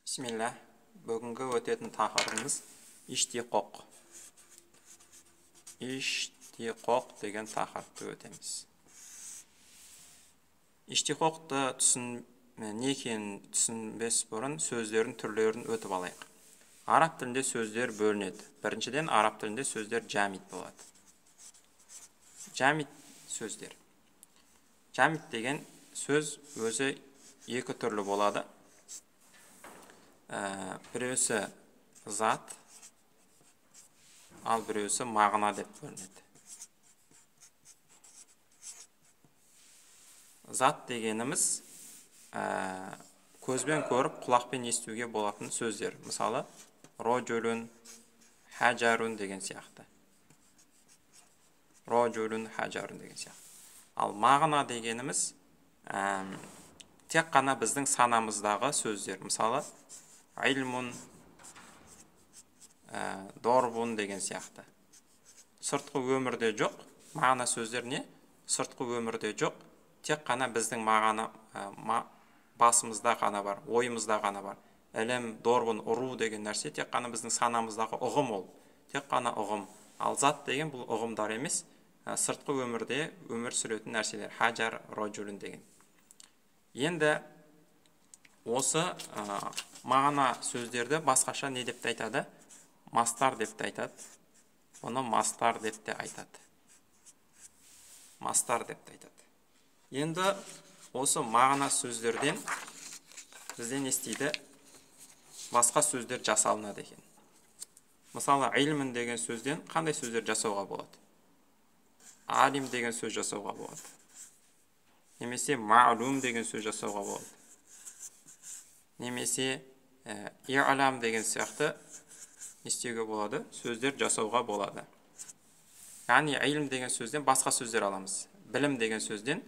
Bismillah, бүгінгі өтетін тақырыбымыз иштиқоқ. Иштиқоқ деген тақырыпты өтеміз. Иштиқоқты не екенін түсінбес бұрын сөздердің түрлерін өтіп алайық. Араб тілінде сөздер бөлінеді. Біріншіден араб тілінде сөздер жамит болады. Жамит сөздер. Жамит деген сөз өзі екі түрлі болады. Біреусі зат, ал біреусі мағына деп бөлінеді. Зат дегеніміз көзбен көріп, құлақпен естуге болатын сөздер. Мысалы, роджулун, хаджарун деген сияқты. Роджулун, хаджарун деген сияқты. Ал мағына дегеніміз тек қана біздің санамыздағы сөздер. Мысалы, айлмун, дорбун деген сияқты. Сыртқы өмірде жоқ, мағына сөздер не? Сыртқы өмірде жоқ, тек қана біздің мағына басымызда ғана бар, ойымызда ғана бар. Әлем, дорбун, ұру деген нәрсе тек қана біздің санамыздағы ұғым ол. Тек қана ұғым. Ал зат деген бұл ұғымдар емес, сыртқы өмірде өмір сүретін нәрселер. Хаджар, роджулун деген. Енді осы мағына сөздерді басқаша не деп айтады? Мастар деп айтады. Оны мастар деп те айтады. Мастар деп айтады. Енді осы мағына сөздерден бізден естиді басқа сөздер жасалынады екен. Мысалы, илмін деген сөзден қандай сөздер жасауға болады? Алим деген сөз жасауға болады. Немесе маълум деген сөз жасауға болады. Немесе и'лам деген сияқты істеуге болады, сөздер жасауға болады. Яғни илм деген сөзден басқа сөздер аламыз. Білім деген сөзден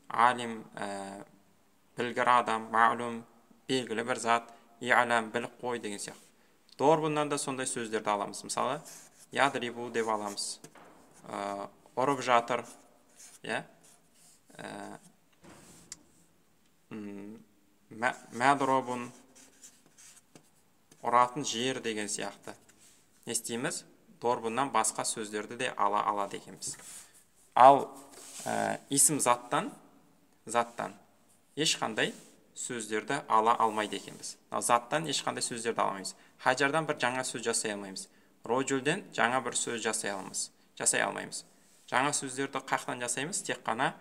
алим, білгір адам, маълум, белгілі бір зат, и'лам, біліп қой деген сияқты. Дорбуннан да сондай сөздерді аламыз. Мысалы, ядрибу деп аламыз. Ұрып жатыр, мәдробун, ұратын жер деген сияқты. Естиміз, дорбуннан басқа сөздерді де алады екенбіз. Ал исім заттан ешқандай сөздерді ала алмайды екенбіз. Заттан ешқандай сөздерді аламаймыз. Хаджардан бір жаңа сөз жасай алмаймыз. Роджулден жаңа бір сөз жасай алмаймыз. Жаңа сөздерді қақтан жасаймыз? Тек қана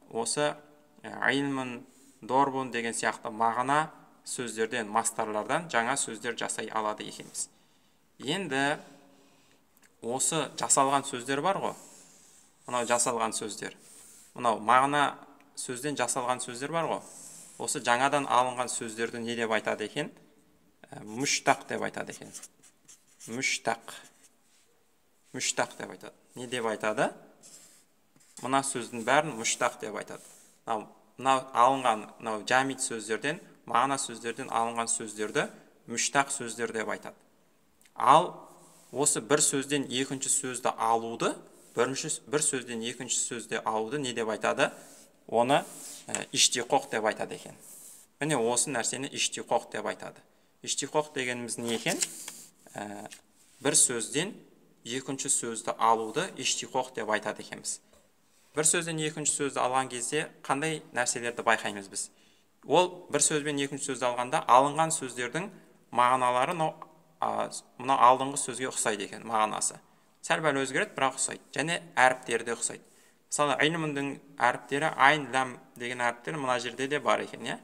осы илмін, дорбун деген сияқты мағына сөздерден, мастарлардан жаңа сөздер жасай алады екенбіз. Енді осы жасалған сөздер бар ғой? Мынау жасалған сөздер. Мынау мағына сөзден жасалған сөздер бар ғой? Осы жаңадан алынған сөздерді не деп айтады екен? Мүштақ деп айтады екен. Мүштақ деп айтады. Не деп айтады? Мына сөздің бәрін мүштақ деп айтады. Мынау алынған, жамит сөздерден, мағына сөздерден алынған сөздерді мүштақ сөздер деп айтады. Ал осы бір сөзден екінші сөзді алуды, бір сөзден екінші сөзді алуды не деп айтады? Оны иштиқоқ деп айтады екен. Міне осы нәрсені иштиқоқ деп айтады. Иштиқоқ дегеніміз не екен? Бір сөзден екінші сөзді алуды иштиқоқ деп айтады екенбіз. Бір сөзден екінші сөзді алған кезде қандай нәрселерді байқаймыз біз? Ол бір сөзбен екінші сөзді алғанда алынған сөздердің мағыналары мына алдыңғы сөзге ұқсайды екен, мағынасы. Сәл-пәл өзгереді, бірақ ұқсайды. Және әріптері де ұқсайды. Мысалы, илмінің әріптері айн, лам деген әріптер мына жерде де бар екен.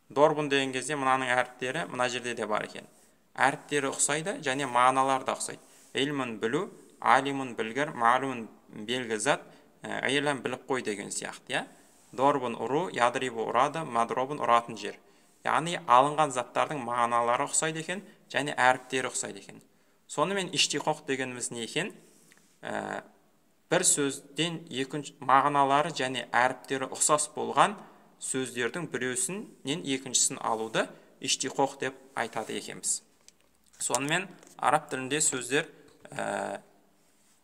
Дорбун деген кезде мынаның әріптері мына жерде де бар екен. Әріптері ұқсайды, және мағыналары да ұқсайды. Илмін білу, алимын білгір, маълумын белгі зат, и'лам біліп қой деген сияқты. Дорбун ұру, ядрибу ұрады, мадробун ұратын жер. Яғни алынған заттардың мағыналары ұқсайды екен, және әріптері ұқсайды екен. Сонымен иштиқоқ дегеніміз не екен? Бір сөзден мағыналары және әріптері ұқсас болған сөздердің біреусінен екіншісін алуды иштиқоқ деп айтады екенбіз. Сонымен араб тілінде сөздер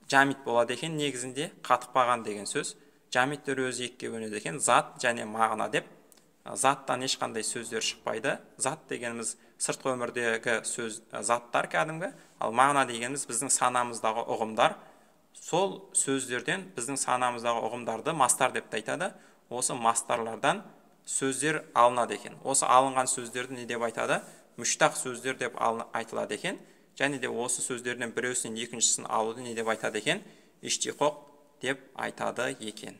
жамит болады екен, негізінде қатықпаған деген сөз. Жамиттер өзі екіге бөлінеді екен, зат және мағына деп. Заттан ешқандай сөздер шықпайды. Зат дегеніміз сыртқы өмірдегі сөз заттар кәдімгі, ал мағына дегеніміз біздің санамыздағы ұғымдар. Сол сөздерден біздің санамыздағы ұғымдарды мастар деп те айтады. Осы мастарлардан сөздер алынады екен. Осы алынған сөздерді не деп айтады? Мүштақ сөздер деп айтылады екен. Және де осы сөздерден біреусінен екіншісін алуды не деп айтады екен? Иштиқоқ деп айтады екен.